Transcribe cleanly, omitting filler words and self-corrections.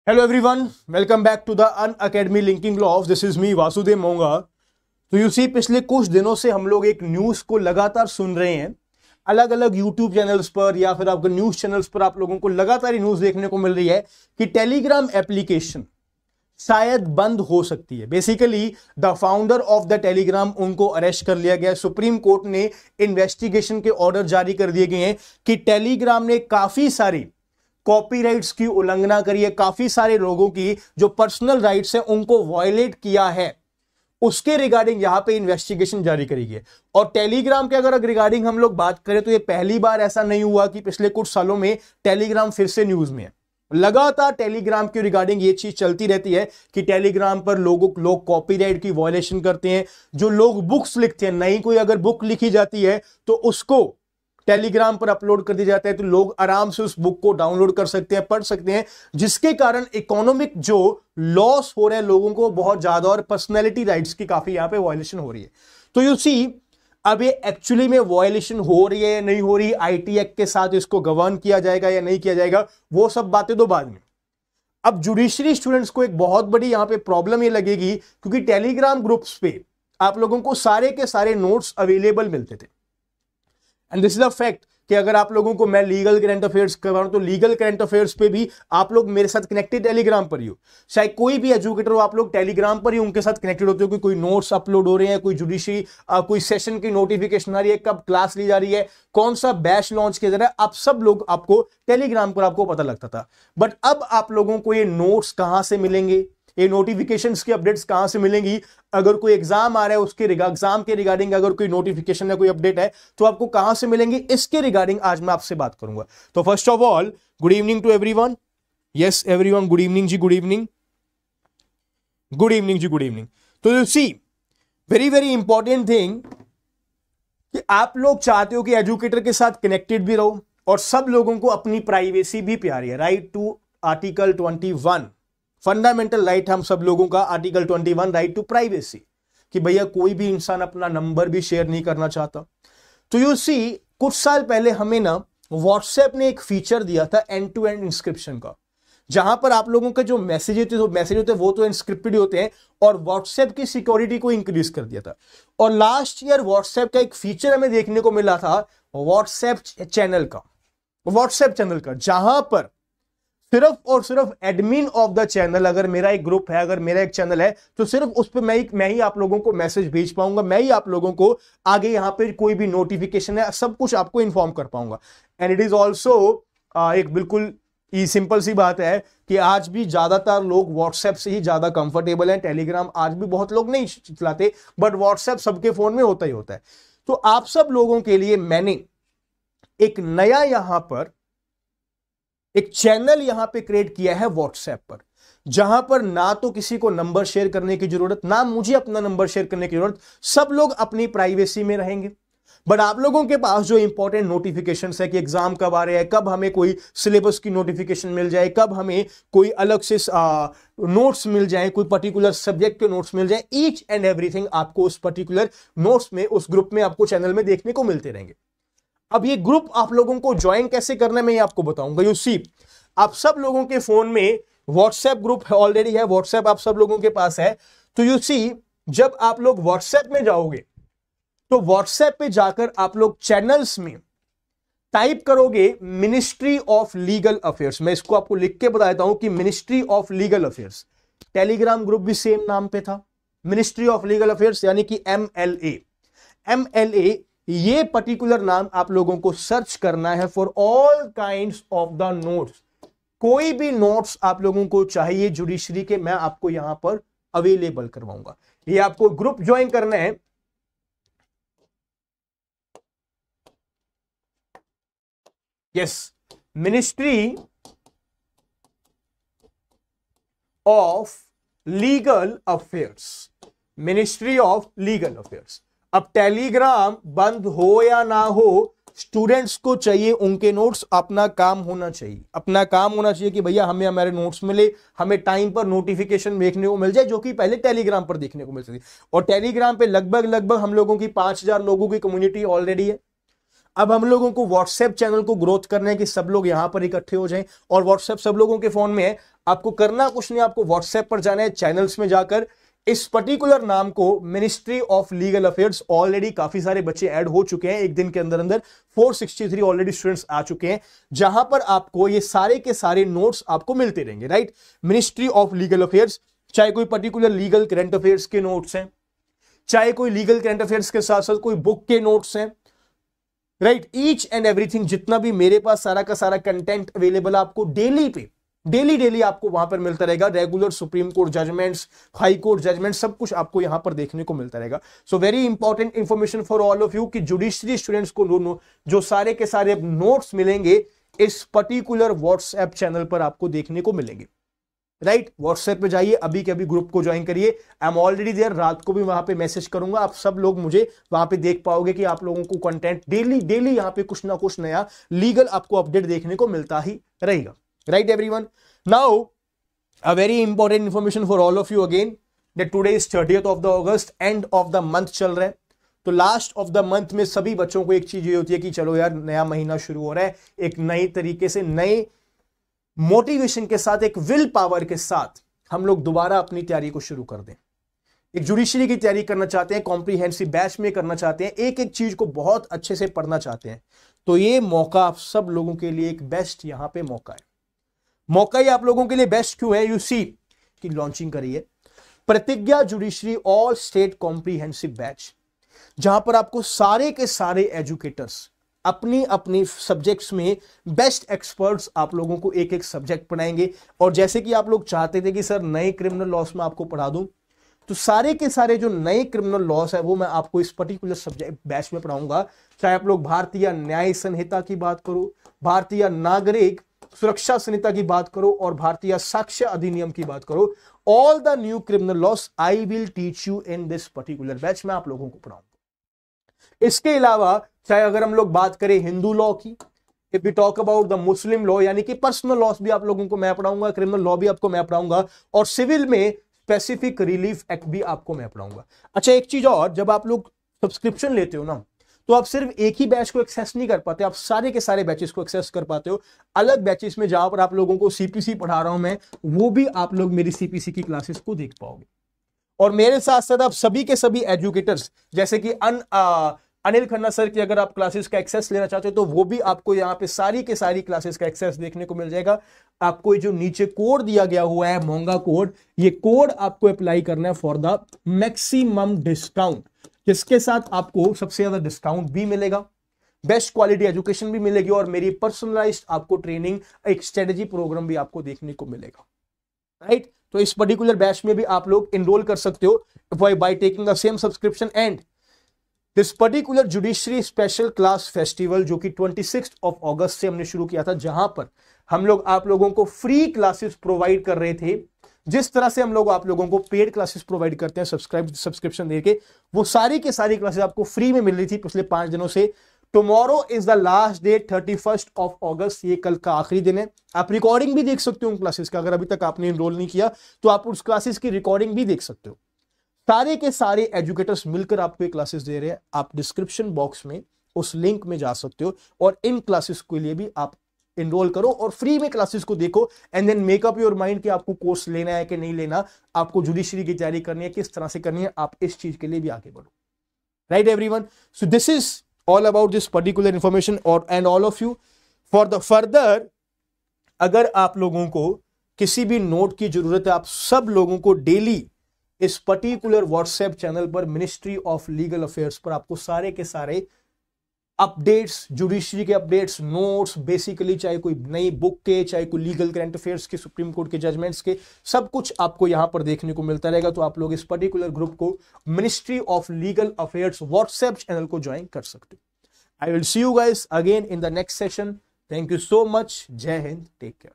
Hello everyone, welcome back to the Unacademy Linking Laws. This is me Vasudev Monga. तो you सी, पिछले कुछ दिनों से हम लोग एक न्यूज को लगातार सुन रहे हैं। अलग अलग यूट्यूब चैनल्स पर या फिर आपके न्यूज चैनल्स पर आप लोगों को लगातार न्यूज देखने को मिल रही है कि टेलीग्राम एप्लीकेशन शायद बंद हो सकती है। Basically the founder of the Telegram, उनको अरेस्ट कर लिया गया। सुप्रीम कोर्ट ने इन्वेस्टिगेशन के ऑर्डर जारी कर दिए गए हैं कि टेलीग्राम ने काफी सारी कॉपीराइट्स की उल्लंघना करी है, काफी सारे लोगों की जो पर्सनल राइट्स है उनको वायलेट किया है। उसके रिगार्डिंग यहां पे इन्वेस्टिगेशन जारी करी गई। और टेलीग्राम के अगर रिगार्डिंग हम लोग बात करें तो ये पहली बार ऐसा नहीं हुआ कि पिछले कुछ सालों में टेलीग्राम फिर से न्यूज में है। लगातार टेलीग्राम के रिगार्डिंग ये चीज चलती रहती है कि टेलीग्राम पर लोग कॉपीराइट की वायलेशन करते हैं। जो लोग बुक्स लिखते हैं, नई कोई अगर बुक लिखी जाती है तो उसको टेलीग्राम पर अपलोड कर दिया जाता है, तो लोग आराम से उस बुक को डाउनलोड कर सकते हैं, पढ़ सकते हैं, जिसके कारण इकोनॉमिक जो लॉस हो रहा है लोगों को बहुत ज्यादा, और पर्सनैलिटी राइट्स की काफी यहां पे वायलेशन हो रही है। तो यू सी, अब ये एक्चुअली में वायलेशन हो रही है या नहीं हो रही, आईटी एक्ट के साथ इसको गवर्न किया जाएगा या नहीं किया जाएगा, वो सब बातें तो बाद में। अब जुडिशरी स्टूडेंट्स को एक बहुत बड़ी यहां पे प्रॉब्लम ये लगेगी, क्योंकि टेलीग्राम ग्रुप्स पे आप लोगों को सारे के सारे नोट्स अवेलेबल मिलते थे। And this is a fact कि अगर आप लोगों को मैं लीगल करंट अफेयर्स करवाऊं तो लीगल करंट अफेयर्स पे भी आप लोग मेरे साथ कनेक्टेड टेलीग्राम पर ही हो। चाहे कोई भी एजुकेटर हो, आप लोग टेलीग्राम पर ही उनके साथ कनेक्टेड होते हो कि कोई नोट्स अपलोड हो रहे हैं, कोई जुडिशरी कोई सेशन की नोटिफिकेशन आ रही है, कब क्लास ली जा रही है, कौन सा बैच लॉन्च किया जा रहा है, आप सब लोग आपको टेलीग्राम पर आपको पता लगता था। बट अब आप लोगों को ये नोट्स कहां से मिलेंगे, ये नोटिफिकेशंस की अपडेट्स कहां से मिलेंगी? अगर कोई एग्जाम आ रहा है उसके एग्जाम के रिगार्डिंग अगर कोई नोटिफिकेशन या कोई अपडेट है तो आपको कहां से मिलेंगी, इसके रिगार्डिंग आज मैं आपसे बात करूंगा। तो first of all, good evening to everyone. Yes everyone, good evening जी, गुड इवनिंग, गुड इवनिंग जी, गुड इवनिंग। तो you see, very very important thing कि आप लोग चाहते हो कि एजुकेटर के साथ कनेक्टेड भी रहो, और सब लोगों को अपनी प्राइवेसी भी प्यारी है। Right to article 21, fundamental right हम सब लोगों का, आर्टिकल 21 राइट टू प्राइवेसी, कि भैया कोई भी इंसान अपना नंबर भी शेयर नहीं करना चाहता। तो यू सी, कुछ साल पहले हमें ना व्हाट्सएप ने एक फीचर दिया था एंड टू एंड इंस्क्रिप्शन का, जहां पर आप लोगों के जो मैसेज होते वो तो इंस्क्रिप्टेड होते हैं, और व्हाट्सएप की सिक्योरिटी को इंक्रीज कर दिया था। और लास्ट ईयर व्हाट्सएप का एक फीचर हमें देखने को मिला था व्हाट्सएप चैनल का, जहां पर सिर्फ और सिर्फ एडमिन ऑफ द चैनल, अगर मेरा एक ग्रुप है, अगर मेरा एक चैनल है, तो सिर्फ उस पर मैं ही आप लोगों को मैसेज भेज पाऊंगा, मैं ही आप लोगों को आगे यहां पे कोई भी नोटिफिकेशन है सब कुछ आपको इन्फॉर्म कर पाऊंगा। एंड इट इज ऑल्सो एक बिल्कुल सिंपल सी बात है कि आज भी ज्यादातर लोग व्हाट्सएप से ही ज्यादा कंफर्टेबल है। टेलीग्राम आज भी बहुत लोग नहीं चलाते, बट व्हाट्सएप सबके फोन में होता ही होता है। तो आप सब लोगों के लिए मैंने एक नया यहां पर एक चैनल यहां पे क्रिएट किया है व्हाट्सएप पर, जहां पर ना तो किसी को नंबर शेयर करने की जरूरत, ना मुझे अपना नंबर शेयर करने की जरूरत, सब लोग अपनी प्राइवेसी में रहेंगे। बट आप लोगों के पास जो इंपॉर्टेंट नोटिफिकेशंस है कि एग्जाम कब आ रहे हैं, कब हमें कोई सिलेबस की नोटिफिकेशन मिल जाए, कब हमें कोई अलग से नोट्स मिल जाए, कोई पर्टिकुलर सब्जेक्ट के नोट्स मिल जाए, ईच एंड एवरीथिंग आपको उस पर्टिकुलर नोट्स में, उस ग्रुप में, आपको चैनल में देखने को मिलते रहेंगे। अब ये ग्रुप आप लोगों को ज्वाइन कैसे करना है मैं ये आपको बताऊंगा। यू सी, आप सब लोगों के फोन में व्हाट्सएप ग्रुप ऑलरेडी है, व्हाट्सएप आप सब लोगों के पास है। तो यू सी, जब आप लोग व्हाट्सएप में जाओगे तो व्हाट्सएप पे जाकर आप लोग चैनल्स में टाइप करोगे मिनिस्ट्री ऑफ लीगल अफेयर्स। मैं इसको आपको लिख के बता देता हूं कि ministry of legal affairs, Telegram group भी सेम नाम पे था, मिनिस्ट्री ऑफ लीगल अफेयर्स, यानी कि MLA। ये पर्टिकुलर नाम आप लोगों को सर्च करना है for all kinds of the notes. कोई भी नोट्स आप लोगों को चाहिए जुडिशरी के, मैं आपको यहां पर अवेलेबल करवाऊंगा। ये आपको ग्रुप ज्वाइन करना है। Yes, ministry of legal affairs, ministry of legal affairs. अब टेलीग्राम बंद हो या ना हो, स्टूडेंट्स को चाहिए उनके नोट्स, अपना काम होना चाहिए कि भैया हमें हमारे नोट्स मिले, हमें टाइम पर नोटिफिकेशन देखने को मिल जाए, जो कि पहले टेलीग्राम पर देखने को मिलती थी। और टेलीग्राम पे लगभग हम लोगों की 5000 लोगों की कम्युनिटी ऑलरेडी है। अब हम लोगों को व्हाट्सएप चैनल को ग्रोथ करना है कि सब लोग यहां पर इकट्ठे हो जाएं, और व्हाट्सएप सब लोगों के फोन में है। आपको करना कुछ नहीं, आपको व्हाट्सएप पर जाना है, चैनल्स में जाकर इस पर्टिकुलर नाम को ministry of legal affairs, already काफी सारे बच्चे ऐड हो चुके हैं, एक दिन के अंदर अंदर 463 ऑलरेडी स्टूडेंट्स आ चुके हैं, जहां पर आपको ये सारे के सारे नोट्स आपको मिलते रहेंगे, right. Ministry of legal affairs, चाहे कोई पर्टिकुलर लीगल करंट अफेयर्स के नोट्स हैं, चाहे कोई लीगल करंट अफेयर्स के साथ साथ कोई बुक के नोट्स हैं, राइट, ईच एंड एवरीथिंग, जितना भी मेरे पास सारा का सारा कंटेंट अवेलेबल आपको डेली पे डेली आपको वहां पर मिलता रहेगा। Regular Supreme Court judgments, High Court judgment, सब कुछ आपको यहां पर देखने को मिलता रहेगा। So very important information for all of you कि जुडिशरी स्टूडेंट्स को जो सारे के सारे नोट्स मिलेंगे इस पर्टिकुलर व्हाट्सएप चैनल पर आपको देखने को मिलेंगे, राइट। व्हाट्सएप पे जाइए, अभी के अभी ग्रुप को ज्वाइन करिए। आई एम ऑलरेडी देयर, रात को भी वहां पे मैसेज करूंगा, आप सब लोग मुझे वहां पे देख पाओगे कि आप लोगों को कंटेंट डेली यहां पे कुछ ना कुछ नया लीगल आपको अपडेट देखने को मिलता ही रहेगा, right everyone। Now a very important information for all of you again that today is 30th of the August, end of the month चल रहा है। तो लास्ट ऑफ द मंथ में सभी बच्चों को एक चीज ये होती है कि चलो यार नया महीना शुरू हो रहा है, एक नई तरीके से नए मोटिवेशन के साथ, एक विल पावर के साथ हम लोग दोबारा अपनी तैयारी को शुरू कर दें। एक जुडिशरी की तैयारी करना चाहते हैं, कॉम्प्रिहेंसिव बैच में करना चाहते हैं, एक एक चीज को बहुत अच्छे से पढ़ना चाहते हैं, तो ये मौका आप सब लोगों के लिए एक बेस्ट यहां पे मौका है। मौका ही आप लोगों के लिए बेस्ट क्यों है? यू सी की लॉन्चिंग करी है प्रतिज्ञा judiciary all state comprehensive batch, जहां पर आपको सारे के सारे एजुकेटर्स अपनी अपनी सब्जेक्ट्स में बेस्ट एक्सपर्ट्स आप लोगों को एक एक सब्जेक्ट पढ़ाएंगे। और जैसे कि आप लोग चाहते थे कि सर नए क्रिमिनल लॉस में आपको पढ़ा दूं, तो सारे के सारे जो नए क्रिमिनल लॉस है वो मैं आपको इस पर्टिकुलर सब्जेक्ट बैच में पढ़ाऊंगा। चाहे आप लोग भारतीय न्याय संहिता की बात करो, भारतीय नागरिक सुरक्षा संहिता की बात करो और भारतीय साक्ष्य अधिनियम की बात करो, all the new criminal loss I will teach you in this particular batch में आप लोगों को पढ़ाऊंगा। इसके अलावा चाहे अगर हम लोग बात करें हिंदू लॉ की, if we talk about the Muslim law, यानी कि पर्सनल लॉस भी आप लोगों को मैं पढ़ाऊंगा, क्रिमिनल लॉ भी आपको मैं पढ़ाऊंगा, और सिविल में स्पेसिफिक रिलीफ एक्ट भी आपको मैं पढ़ाऊंगा। अच्छा एक चीज और, जब आप लोग सब्सक्रिप्शन लेते हो ना, तो आप सिर्फ एक ही बैच को एक्सेस नहीं कर पाते, आप सारे के सारे बैचेस को एक्सेस कर पाते हो। अलग बैचेस में जहां पर आप लोगों को सीपीसी पढ़ा रहा हूं मैं, वो भी आप लोग मेरी सीपीसी की क्लासेस को देख पाओगे। और मेरे साथ साथ आप सभी के सभी एजुकेटर्स, जैसे कि अनिल खन्ना सर की अगर आप क्लासेस का एक्सेस लेना चाहते हो, तो वो भी आपको यहाँ पे सारी के सारी क्लासेस का एक्सेस देखने को मिल जाएगा। आपको जो नीचे कोड दिया गया हुआ है मोंगा कोड, ये कोड आपको अप्लाई करना है फॉर द मैक्सिमम डिस्काउंट, जिसके साथ आपको सबसे ज्यादा डिस्काउंट भी मिलेगा, बेस्ट क्वालिटी एजुकेशन भी मिलेगी, और मेरी पर्सनलाइज्ड आपको ट्रेनिंग, एक स्ट्रेटेजी प्रोग्राम भी आपको देखने को मिलेगा, राइट। तो इस पर्टिकुलर बैच में भी आप लोग इनरोल कर सकते हो by taking the same subscription. And this particular judiciary special class festival जो कि 26 ऑफ अगस्त से हमने शुरू किया था, जहां पर हम लोग आप लोगों को फ्री क्लासेस प्रोवाइड कर रहे थे, जिस तरह से हम लोग आप लोगों को पेड क्लासेस प्रोवाइड करते हैं सब्सक्रिप्शन देके, वो सारी के सारी क्लासेस आपको फ्री में मिल रही थी पिछले 5 दिनों से। Tomorrow is the last day, 31 of अगस्त, ये कल का आखिरी दिन है। आप रिकॉर्डिंग भी देख सकते हो उन क्लासेस का, अगर अभी तक आपने इनरोल नहीं किया तो आप उस क्लासेस की रिकॉर्डिंग भी देख सकते हो। सारे के सारे एजुकेटर्स मिलकर आपको ये क्लासेस दे रहे हैं। आप डिस्क्रिप्शन बॉक्स में उस लिंक में जा सकते हो और इन क्लासेस के लिए भी आप इनरोल करो और फ्री में क्लासेस को देखो, and then make up your mind कि आपको कोर्स लेना है कि नहीं लेना, आपको जुडिशरी की तैयारी करनी है, किस तरह से करनी है, आप इस चीज के लिए भी आगे बढ़ो, right everyone. So this is all about this particular information और and all of you for the further. अगर आप लोगों को किसी भी नोट की जरूरत है, आप सब लोगों को डेली इस पर्टिकुलर व्हाट्सएप चैनल पर मिनिस्ट्री ऑफ लीगल अफेयर्स पर आपको सारे के सारे अपडेट्स, जुडिशरी के अपडेट्स, नोट्स, बेसिकली चाहे कोई नई बुक के, चाहे कोई लीगल करंट अफेयर्स के, सुप्रीम कोर्ट के जजमेंट्स के, सब कुछ आपको यहां पर देखने को मिलता रहेगा। तो आप लोग इस पर्टिकुलर ग्रुप को ministry of legal affairs WhatsApp channel को ज्वाइन कर सकते हो। I will see you guys again in the next session. Thank you so much. जय हिंद, टेक केयर।